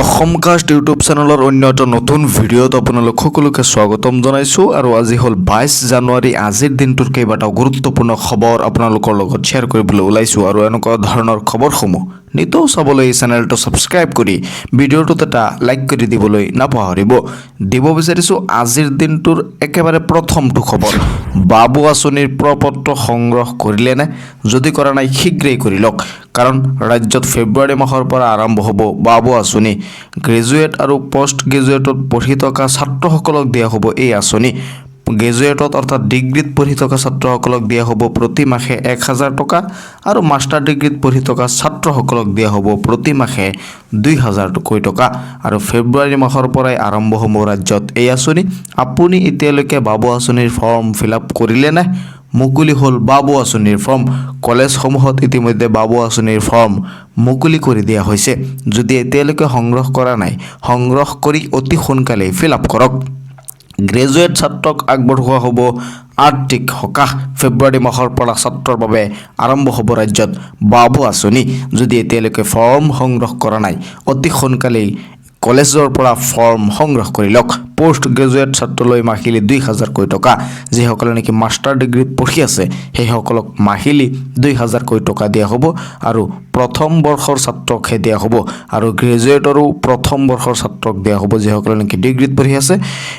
অসমকাষ্ট YouTube চেনেলৰ অন্য এটা নতুন ভিডিঅ'ত আপোনালোক সকলোকে স্বাগতম জনাইছোঁ আৰু আজি হ'ল 22 জানুৱাৰী আজিৰ দিনটোৰ কেইবাটাও গুৰুত্বপূৰ্ণ খবৰ আপোনালোকৰ লগত শ্বেয়াৰ কৰিবলৈ ওলাইছোঁ আৰু এনেকুৱা ধৰণৰ খবৰসমূহ নিতৌ চাবলৈ এই চেনেলটো ছাবস্ক্ৰাইব কৰি ভিডিঅ'টোত এটা লাইক কৰি দিবলৈ নাপাহৰিব। দিব বিচাৰিছোঁ আজিৰ দিনটোৰ একেবাৰে প্ৰথমটো খবৰ, বাবু আঁচনিৰ প্ৰপত্ৰ সংগ্ৰহ কৰিলেনে? যদি কৰা নাই শীঘ্ৰেই কৰি লওক, কাৰণ ৰাজ্যত ফেব্ৰুৱাৰী মাহৰ পৰা আৰম্ভ হ'ব বাবু আঁচনি। গ্ৰেজুৱেট আৰু পোষ্ট গ্ৰেজুৱেটত পঢ়ি থকা ছাত্ৰসকলক দিয়া হ'ব এই আঁচনি। গ্ৰেজুৱেটত অৰ্থাৎ ডিগ্ৰীত পঢ়ি থকা ছাত্ৰসকলক দিয়া হ'ব প্ৰতি মাহে 1000 টকা আৰু মাষ্টাৰ ডিগ্ৰীত পঢ়ি থকা ছাত্ৰসকলক দিয়া হ'ব প্ৰতি মাহে 2000 টকা আৰু ফেব্ৰুৱাৰী মাহৰ পৰাই আৰম্ভ হ'ব ৰাজ্যত এই আঁচনি। আপুনি এতিয়ালৈকে বাবু আঁচনিৰ ফৰ্ম ফিল আপ কৰিলে নে? মুকলি হ'ল বাবু আঁচনিৰ ফৰ্ম। কলেজসমূহত ইতিমধ্যে বাবু আঁচনিৰ ফৰ্ম মুকলি কৰি দিয়া হৈছে। যদি এতিয়ালৈকে সংগ্ৰহ কৰা নাই, সংগ্ৰহ কৰি অতি সোনকালেই ফিল আপ কৰক। গ্ৰেজুৱেট ছাত্ৰক আগবঢ়োৱা হ'ব আৰ্থিক সকাহ। ফেব্ৰুৱাৰী মাহৰ পৰা ছাত্ৰৰ বাবে আৰম্ভ হ'ব ৰাজ্যত বাবু আঁচনি। যদি এতিয়ালৈকে ফৰ্ম সংগ্ৰহ কৰা নাই, অতি সোনকালেই কলেজৰ পৰা ফৰ্ম সংগ্ৰহ কৰি লওক। পোষ্ট গ্ৰেজুৱেট ছাত্ৰলৈ মাহিলী 2000 টকা। যিসকলে নেকি মাষ্টাৰ ডিগ্ৰীত পঢ়ি আছে সেইসকলক মাহিলী 2000 টকা দিয়া হ'ব আৰু প্ৰথম বৰ্ষৰ ছাত্ৰকহে দিয়া হ'ব আৰু গ্ৰেজুৱেটৰো প্ৰথম বৰ্ষৰ ছাত্ৰক দিয়া হ'ব। যিসকলে নেকি ডিগ্ৰীত পঢ়ি আছে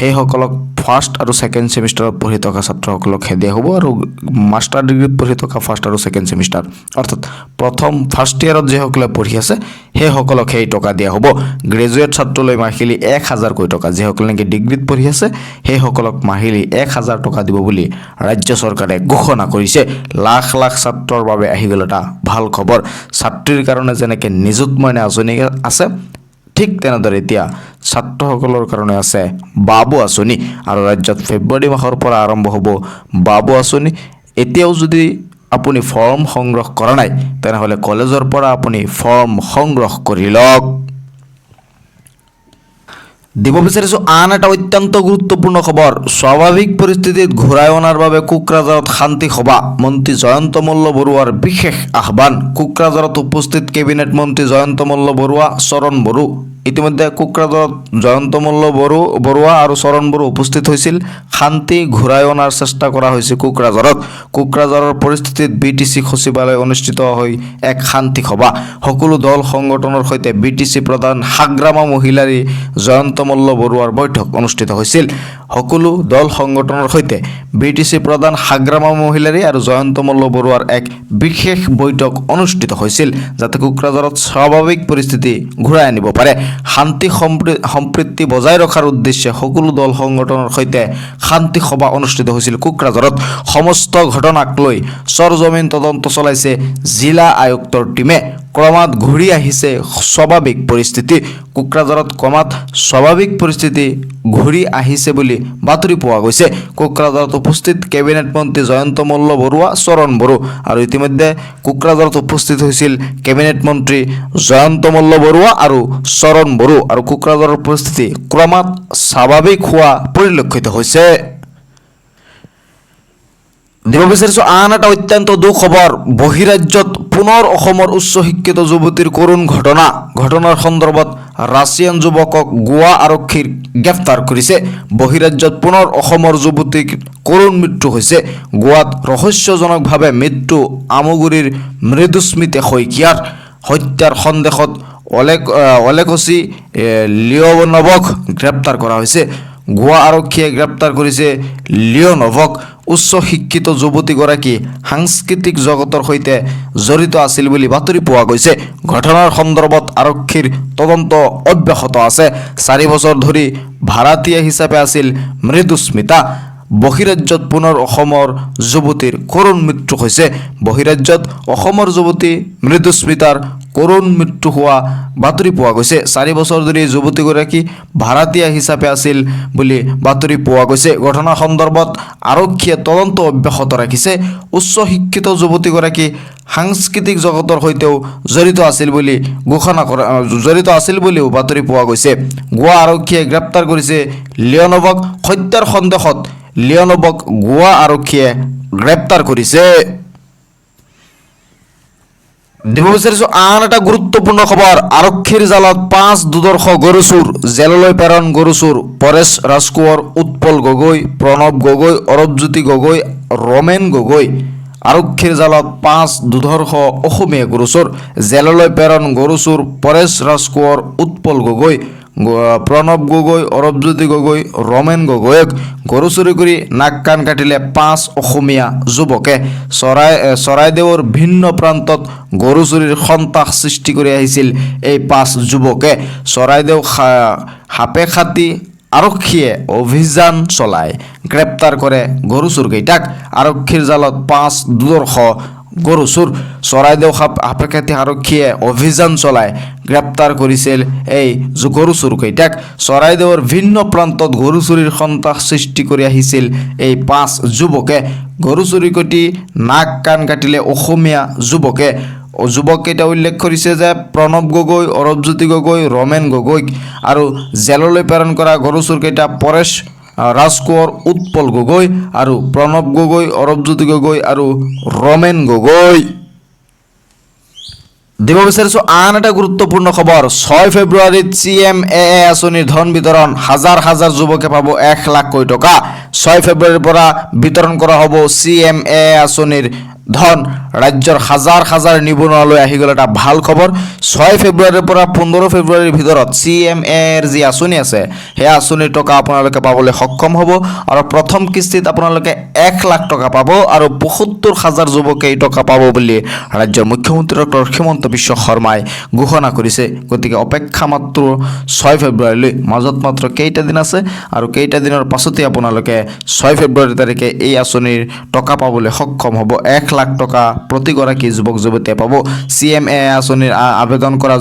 সেইসকলক ফাৰ্ষ্ট আৰু ছেকেণ্ড ছেমিষ্টাৰত পঢ়ি থকা ছাত্ৰসকলকহে দিয়া হ'ব আৰু মাষ্টাৰ ডিগ্ৰীত পঢ়ি থকা ফাৰ্ষ্ট আৰু ছেকেণ্ড ছেমিষ্টাৰ অৰ্থাৎ ফাৰ্ষ্ট ইয়াৰত যিসকলে পঢ়ি আছে সেইসকলক সেই টকা দিয়া হ'ব। গ্ৰেজুৱেট ছাত্ৰলৈ মাহিলী 1000 টকা। যিসকলে নেকি ডিগ্ৰীত পঢ়ি আছে সেইসকলক মাহিলী 1000 টকা দিব বুলি ৰাজ্য চৰকাৰে ঘোষণা কৰিছে। লাখ লাখ ছাত্ৰৰ বাবে আহি গ'ল এটা ভাল খবৰ। ছাত্ৰীৰ কাৰণে যেনেকৈ নিযুত মইনা আঁচনি আছে, ঠিক তেনেদৰে এতিয়া ছাত্ৰসকলৰ কাৰণে আছে বাবু আঁচনি আৰু ৰাজ্যত ফেব্ৰুৱাৰী মাহৰ পৰা আৰম্ভ হ'ব বাবু আঁচনি। এতিয়াও যদি আপুনি ফৰ্ম সংগ্ৰহ কৰা নাই তেনেহ'লে কলেজৰ পৰা আপুনি ফৰ্ম সংগ্ৰহ কৰি লওক। দিব বিচাৰিছোঁ আন এটা অত্যন্ত গুৰুত্বপূৰ্ণ খবৰ। স্বাভাৱিক পৰিস্থিতিত ঘূৰাই অনাৰ বাবে কোকৰাঝাৰত শান্তি সভা। মন্ত্ৰী জয়ন্ত মল্ল বৰুৱাৰ বিশেষ আহ্বান। কোকৰাঝাৰত উপস্থিত কেবিনেট মন্ত্ৰী জয়ন্ত মল্ল বৰুৱা, চৰণ বড়ো। ইতিমধ্যে কোকৰাঝাৰত জয়ন্ত মল্ল বৰুৱা আৰু চৰণ বড়ো উপস্থিত হৈছিল। শান্তি ঘূৰাই অনাৰ চেষ্টা কৰা হৈছে কোকৰাঝাৰত। কোকৰাঝাৰৰ পৰিস্থিতিত BTC সচিবালয় অনুষ্ঠিত হৈ এক শান্তি সভা। সকলো দল সংগঠনৰ সৈতে BTC প্ৰধান হাগ্ৰামা মহিলাৰী জয়ন্ত মল্ল বৰুৱাৰ বৈঠক অনুষ্ঠিত হৈছিল। সকলো দল সংগঠনৰ সৈতে BTC প্ৰধান হাগ্ৰামা মহিলাৰী আৰু জয়ন্ত মল্ল বৰুৱাৰ এক বিশেষ বৈঠক অনুষ্ঠিত হৈছিল, যাতে কোকৰাঝাৰত স্বাভাৱিক পৰিস্থিতি ঘূৰাই আনিব পাৰে। শান্তি সম্প্ৰীতি বজাই ৰখাৰ উদ্দেশ্যে সকলো দল সংগঠনৰ সৈতে শান্তি সভা অনুষ্ঠিত হৈছিল কোকৰাঝাৰত। সমস্ত ঘটনাক লৈ সৰজমিন তদন্ত চলাইছে জিলা আয়ুক্তৰ টীমে। ক্ৰমাৎ ঘূৰি আহিছে স্বাভাৱিক পৰিস্থিতি। কোকৰাঝাৰত ক্ৰমাৎ স্বাভাৱিক পৰিস্থিতি ঘূৰি আহিছে বুলি বাতৰি পোৱা গৈছে। কোকৰাঝাৰত উপস্থিত কেবিনেট মন্ত্ৰী জয়ন্ত মল্ল বৰুৱা, চৰণ বড়ো আৰু ইতিমধ্যে কোকৰাঝাৰত উপস্থিত হৈছিল কেবিনেট মন্ত্ৰী জয়ন্ত মল্ল বৰুৱা আৰু চৰণ বড়ো আৰু কোকৰাঝাৰৰ পৰিস্থিতি ক্ৰমাৎ স্বাভাৱিক হোৱা পৰিলক্ষিত হৈছে। দিব বিচাৰিছোঁ আন এটা অত্যন্ত দুখবৰ। বহিৰাজ্যত পুনৰ অসমৰ উচ্চ শিক্ষিত যুৱতীৰ কৰুণ ঘটনা। ঘটনাৰ সন্দৰ্ভত ৰাছিয়ান যুৱকক গোৱা আৰক্ষীৰ গ্ৰেপ্তাৰ কৰিছে। বহিৰাজ্যত পুনৰ অসমৰ যুৱতীৰ কৰুণ মৃত্যু হৈছে। গোৱাত ৰহস্যজনকভাৱে মৃত্যু আমগুৰিৰ মৃদুস্মিতা শইকীয়াৰ। হত্যাৰ সন্দেহত অলেকসি লিঅ'নভক গ্ৰেপ্তাৰ কৰা হৈছে। গোৱা আৰক্ষীয়ে গ্ৰেপ্তাৰ কৰিছে লিঅ'নভক। উচ্চ শিক্ষিত যুৱতীগৰাকী সাংস্কৃতিক জগতৰ সৈতে জড়িত আছিল বুলি বাতৰি পোৱা গৈছে। ঘটনাৰ সন্দৰ্ভত আৰক্ষীৰ তদন্ত অব্যাহত আছে। 4 বছৰ ধৰি ভাড়াতীয়া হিচাপে আছিল মৃদুস্মিতা। বহিৰাজ্যত পুনৰ অসমৰ যুৱতীৰ কৰুণ মৃত্যু হৈছে। বহিৰাজ্যত অসমৰ যুৱতী মৃদুস্মিতাৰ কৰুণ মৃত্যু হোৱা বাতৰি পোৱা গৈছে। 4 বছৰ ধৰি যুৱতীগৰাকী ভাড়াতীয়া হিচাপে আছিল বুলি বাতৰি পোৱা গৈছে। ঘটনাৰ সন্দৰ্ভত আৰক্ষীয়ে তদন্ত অব্যাহত ৰাখিছে। উচ্চ শিক্ষিত যুৱতীগৰাকী সাংস্কৃতিক জগতৰ সৈতেও জড়িত আছিল বুলিও বাতৰি পোৱা গৈছে। গোৱা আৰক্ষীয়ে গ্ৰেপ্তাৰ কৰিছে লিঅ'নভক। হত্যাৰ সন্দেহত লিঅ'নভক গোৱা আৰক্ষীয়ে গ্ৰেপ্তাৰ কৰিছে। দিব বিচাৰিছো আন এটা গুৰুত্বপূৰ্ণ খবৰ আৰক্ষীৰ জালত 5 দুৰ্ধৰ্ষ গৰু চোৰ জেললৈ প্ৰেৰণ গৰু চোৰ পৰেশ ৰাজকোঁৱৰ উৎপল গগৈ প্ৰণৱ গগৈ অৰবজ্যোতি গগৈ ৰমেন গগৈ আৰক্ষীৰ জালত 5 দুৰ্ধৰ্ষ অসমীয়া গৰু চোৰ জেললৈ প্ৰেৰণ গৰু চোৰ পৰেশ ৰাজকোঁৱৰ উৎপল গগৈ প্ৰণৱ গগৈ অৰবজ্যোতি গগৈ ৰমেন গগৈক গৰু চুৰি কৰি নাক কাণ কাটিলে 5 অসমীয়া যুৱকে চৰাইদেউৰ ভিন্ন প্ৰান্তত গৰু চুৰিৰ সন্ত্ৰাস সৃষ্টি কৰি আহিছিল এই 5 যুৱকে চৰাইদেউ হাপেখাতি আৰক্ষীয়ে অভিযান চলায় গ্ৰেপ্তাৰ কৰে গৰু চোৰকেইটাক আৰক্ষীৰ জালত 5 দুৰ্ধৰ্ষ গৰু চোৰ চৰাইদেউ হাপেখাতি আৰক্ষীয়ে অভিযান চলাই গ্ৰেপ্তাৰ কৰিছিল এই গৰু চোৰকেইটাক চৰাইদেউৰ ভিন্ন প্ৰান্তত গৰু চুৰিৰ সন্ত্ৰাস সৃষ্টি কৰি আহিছিল এই 5 যুৱকে গৰু চুৰি কৰি নাক কাণ কাটিলে অসমীয়া যুৱককেইটা উল্লেখ কৰিছে যে প্ৰণৱ গগৈ অৰবজ্যোতি গগৈ ৰমেন গগৈক আৰু জেললৈ প্ৰেৰণ কৰা গৰু চোৰকেইটা পৰেশ ৰাজকোঁৱৰ উৎপল গগৈ আৰু প্ৰণৱ গগৈ অৰবজ্যোতি গগৈ আৰু ৰমেন গগৈ দিব বিচাৰিছো আন এটা গুৰুত্বপূৰ্ণ খবৰ 6 ফেব্ৰুৱাৰীত CMAA আঁচনিৰ ধন বিতৰণ হাজাৰ হাজাৰ যুৱকে পাব 1 লাখ কোটি টকা 6 ফেব্ৰুৱাৰীৰ পৰা বিতৰণ কৰা হ'ব CMAA আঁচনিৰ ধন ৰাজ্যৰ হাজাৰ হাজাৰ নিবনুৱালৈ আহি গ'ল এটা ভাল খবৰ 6 ফেব্ৰুৱাৰীৰ পৰা 15 ফেব্ৰুৱাৰীৰ ভিতৰত CMAৰ যি আঁচনি আছে সেই আঁচনিৰ টকা আপোনালোকে পাবলৈ সক্ষম হ'ব আৰু প্ৰথম কিস্তিত আপোনালোকে 1 লাখ টকা পাব আৰু ৭৫,০০০ যুৱকে এই টকা পাব বুলি ৰাজ্যৰ মুখ্যমন্ত্ৰী ডক্টৰ হিমন্ত বিশ্ব শৰ্মাই ঘোষণা কৰিছে গতিকে অপেক্ষা মাত্ৰ 6 ফেব্ৰুৱাৰীলৈ মাজত মাত্ৰ কেইটা দিন আছে আৰু কেইটা দিনৰ পাছতে আপোনালোকে 6 ফেব্ৰুৱাৰী তাৰিখে এই আঁচনিৰ টকা পাবলৈ সক্ষম হ'ব 1 লাখ টকা প্ৰতিগৰাকী যুৱক যুৱতীয়ে পাব CMAA আঁচনিৰ আবেদন কৰা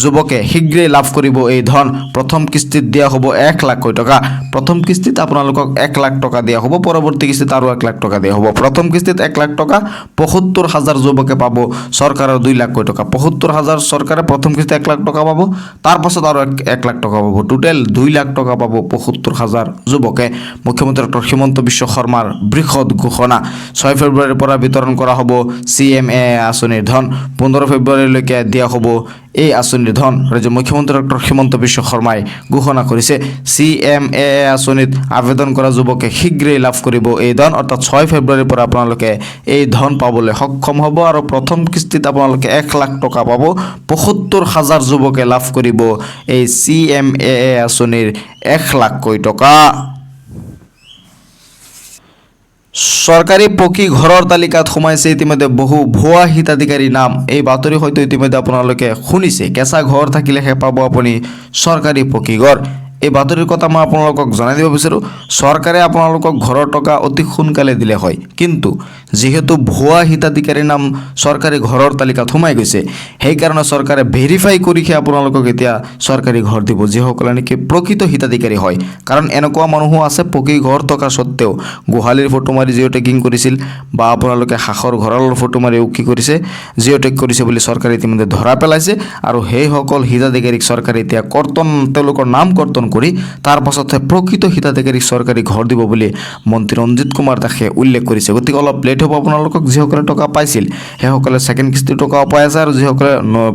যুৱকে শীঘ্ৰেই লাভ কৰিব এই ধন প্ৰথম কিস্তিত দিয়া হ'ব 1 লাখ কোটি টকা প্ৰথম কিস্তিত আপোনালোকক 1 লাখ টকা দিয়া হ'ব পৰৱৰ্তী কিস্তিত আৰু 1 লাখ টকা দিয়া হ'ব প্ৰথম কিস্তিত 1 লাখ টকা ৭৫,০০০ যুৱকে পাব চৰকাৰৰ 2 লাখ কোটি টকা ৭৫,০০০ চৰকাৰে প্ৰথম কিস্তিত 1 লাখ টকা পাব তাৰ পাছত আৰু 1 লাখ টকা পাব টোটেল 2 লাখ টকা পাব ৭৫,০০০ যুৱকে মুখ্যমন্ত্ৰী ডক্টৰ হিমন্ত বিশ্ব শৰ্মাৰ বৃহৎ ঘোষণা 6 ফেব্ৰুৱাৰীৰ পৰা বিতৰণ কৰা হ'ব CMAA আঁচনিৰ ধন 15 ফেব্ৰুৱাৰীলৈকে দিয়া হ'ব এই আঁচনিৰ ধন ৰাজ্যৰ মুখ্যমন্ত্ৰী ডক্টৰ হিমন্ত বিশ্ব শৰ্মাই ঘোষণা কৰিছে CMAA আঁচনিত আবেদন কৰা যুৱকে শীঘ্ৰেই লাভ কৰিব এই ধন অৰ্থাৎ 6 ফেব্ৰুৱাৰীৰ পৰা আপোনালোকে এই ধন পাবলৈ সক্ষম হ'ব আৰু প্ৰথম কিস্তিত আপোনালোকে 1 লাখ টকা পাব ৭৫,০০০ যুৱকে লাভ কৰিব এই CMAA আঁচনিৰ 1 লাখ কোটি টকা চৰকাৰী পকী ঘৰৰ তালিকাত সোমাইছে ইতিমধ্যে বহু ভুৱা হিতাধিকাৰীৰ নাম এই বাতৰি হয়তো ইতিমধ্যে আপোনালোকে শুনিছে কেঁচা ঘৰ থাকিলেহে পাব আপুনি চৰকাৰী পকী ঘৰ এই বাতৰিৰ কথা মই আপোনালোকক জনাই দিব বিচাৰোঁ চৰকাৰে আপোনালোকক ঘৰৰ টকা অতি সোনকালে দিলে হয় কিন্তু যেহেতু ভুৱা হিতাধিকাৰীৰ নাম চৰকাৰী ঘৰৰ তালিকাত সোমাই গৈছে সেইকাৰণে চৰকাৰে ভেৰিফাই কৰিহে আপোনালোকক এতিয়া চৰকাৰী ঘৰ দিব যিসকলে নেকি প্ৰকৃত হিতাধিকাৰী হয় কাৰণ এনেকুৱা মানুহো আছে পকী ঘৰ থকা সত্ত্বেও গোহালিৰ ফটো মাৰি জিঅ' টেকিং কৰিছিল বা আপোনালোকে হাঁহৰ ঘৰৰ ফটো মাৰি কি কৰিছে জিঅ' টেক কৰিছে বুলি চৰকাৰে ইতিমধ্যে ধৰা পেলাইছে আৰু সেইসকল হিতাধিকাৰীক চৰকাৰে এতিয়া তেওঁলোকৰ নাম কৰ্তন কৰি তাৰ পাছতহে প্ৰকৃত হিতাধিকাৰীক চৰকাৰী ঘৰ দিব বুলি মন্ত্ৰী ৰঞ্জিত কুমাৰ দাসে উল্লেখ কৰিছে গতিকে অলপ লেট হ'ব আপোনালোকক যিসকলে টকা পাইছিল সেইসকলে ছেকেণ্ড কিস্তিৰ টকাও পাই আছে আৰু যিসকলে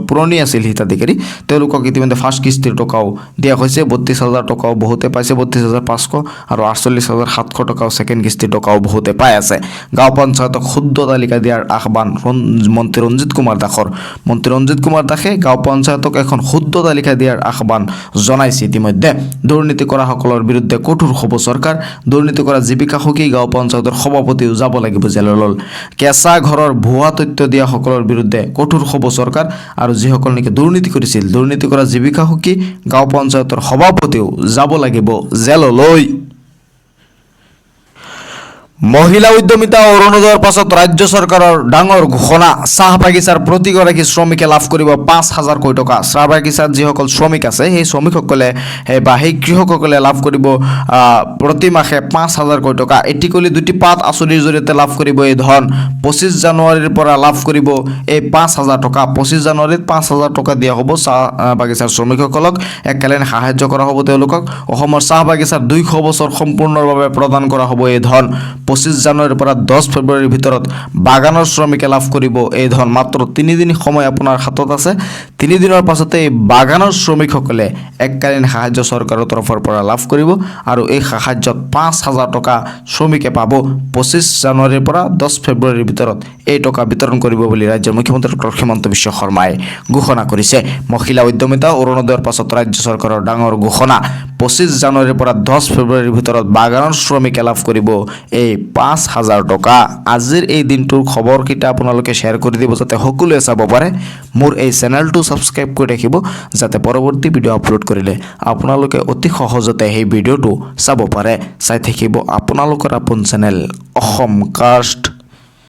পুৰণি আছিল হিতাধিকাৰী তেওঁলোকক ইতিমধ্যে ফাৰ্ষ্ট কিস্তিৰ টকাও দিয়া হৈছে ৩২,০০০ টকাও বহুতে পাইছে ৩২,৫০০ আৰু ৪৮,৭০০ টকাও ছেকেণ্ড কিস্তিৰ টকাও বহুতে পাই আছে গাঁও পঞ্চায়তক শুদ্ধ তালিকা দিয়াৰ আহ্বান মন্ত্ৰী ৰঞ্জিত কুমাৰ দাসে গাঁও পঞ্চায়তক এখন শুদ্ধ তালিকা দিয়াৰ আহ্বান জনাইছে ইতিমধ্যে দুৰ্নীতি কৰাসকলৰ বিৰুদ্ধে কঠোৰ হ'ব চৰকাৰ দুৰ্নীতি কৰা জীৱিকা সখী গাঁও পঞ্চায়তৰ সভাপতিও যাব লাগিব জেললৈ কেঁচা ঘৰৰ ভুৱা তথ্য দিয়াসকলৰ বিৰুদ্ধে কঠোৰ হ'ব চৰকাৰ আৰু যিসকল নেকি দুৰ্নীতি কৰিছিল দুৰ্নীতি কৰা জীৱিকা সখী গাঁও পঞ্চায়তৰ সভাপতিও যাব লাগিব জেললৈ মহিলা উদ্যমিতা অৰুণোদয়ৰ পাছত ৰাজ্য চৰকাৰৰ ডাঙৰ ঘোষণা চাহ বাগিচাৰ প্ৰতিগৰাকী শ্ৰমিকে লাভ কৰিব ৫,০০০ কোটি টকা চাহ বাগিচাত যিসকল শ্ৰমিক আছে সেই শ্ৰমিকসকলে বা সেই কৃষকসকলে লাভ কৰিব প্ৰতি মাহে ৫,০০০ কোটি টকা এটিকলি দুটি পাত আঁচনিৰ জৰিয়তে লাভ কৰিব এই ধন ২৫ জানুৱাৰীৰ পৰা লাভ কৰিব এই ৫,০০০ টকা ২৫ জানুৱাৰীত ৫,০০০ টকা দিয়া হ'ব চাহ বাগিচাৰ শ্ৰমিকসকলক এককালীন সাহায্য কৰা হ'ব তেওঁলোকক অসমৰ চাহ বাগিচাৰ ২০০ বছৰ সম্পূৰ্ণৰ বাবে প্ৰদান কৰা হ'ব এই ধন 25 জানুৱাৰীৰ পৰা 10 ফেব্ৰুৱাৰীৰ ভিতৰত বাগানৰ শ্ৰমিকে লাভ কৰিব এই ধন। মাত্ৰ 3 দিন সময় আপোনাৰ হাতত আছে। 3 দিনৰ পাছতে এই বাগানৰ শ্ৰমিকসকলে এককালীন সাহায্য চৰকাৰৰ তৰফৰ পৰা লাভ কৰিব আৰু এই সাহায্যত 5,000 টকা শ্ৰমিকে পাব। 25 জানুৱাৰীৰ পৰা 10 ফেব্ৰুৱাৰীৰ ভিতৰত এই টকা বিতৰণ কৰিব বুলি ৰাজ্যৰ মুখ্যমন্ত্ৰী ডক্টৰ হিমন্ত বিশ্ব শৰ্মাই ঘোষণা কৰিছে। মহিলা উদ্যমিতা অৰুণোদয়ৰ পাছত ৰাজ্য চৰকাৰৰ ডাঙৰ ঘোষণা। 25 জানুৱাৰীৰ পৰা 10 ফেব্ৰুৱাৰীৰ ভিতৰত বাগানৰ শ্ৰমিকে লাভ কৰিব এই 5,000 টকা। আজিৰ এই দিনটোৰ খবৰকেইটা আপোনালোকে শ্বেয়াৰ কৰি দিব যাতে সকলোৱে চাব পাৰে। মোৰ এই চেনেলটো ছাবস্ক্ৰাইব কৰি ৰাখিব যাতে পৰৱৰ্তী ভিডিঅ' আপলোড কৰিলে আপোনালোকে অতি সহজতে সেই ভিডিঅ'টো চাব পাৰে। চাই থাকিব আপোনালোকৰ আপোন চেনেল অসম কাষ্ট।